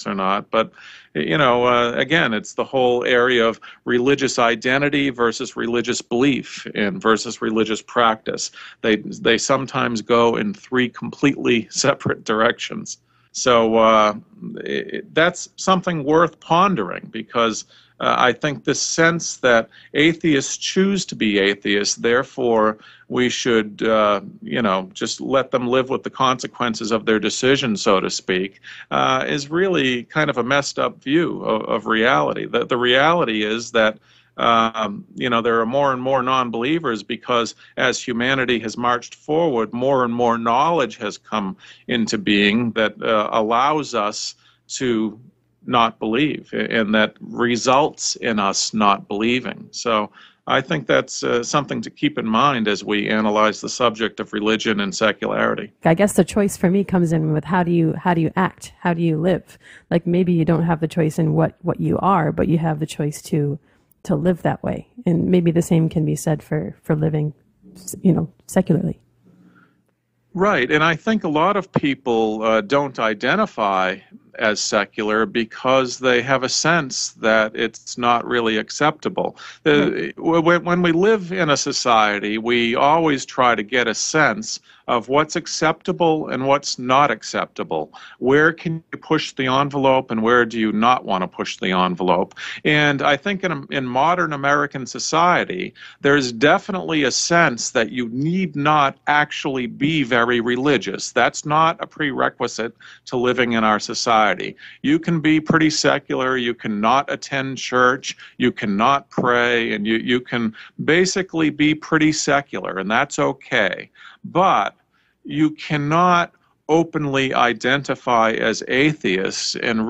or not. But, again, it's the whole area of religious identity versus religious belief and versus religious practice. They sometimes go in three completely separate directions. So that's something worth pondering, because I think this sense that atheists choose to be atheists, therefore we should, just let them live with the consequences of their decision, so to speak, is really kind of a messed up view of reality. The reality is that there are more and more non-believers because as humanity has marched forward, more and more knowledge has come into being that allows us to not believe, and that results in us not believing. So I think that's something to keep in mind as we analyze the subject of religion and secularity. I guess the choice for me comes in with how do you act? How do you live? Like, maybe you don't have the choice in what you are, but you have the choice to live that way. And maybe the same can be said for living, secularly. Right, and I think a lot of people don't identify as secular because they have a sense that it's not really acceptable. When we live in a society, we always try to get a sense of what's acceptable and what's not acceptable. Where can you push the envelope and where do you not want to push the envelope? And I think in modern American society, there's definitely a sense that you need not actually be very religious. That's not a prerequisite to living in our society. You can be pretty secular, you can not attend church, you cannot pray, and you can basically be pretty secular, and that's okay. But you cannot openly identify as atheists and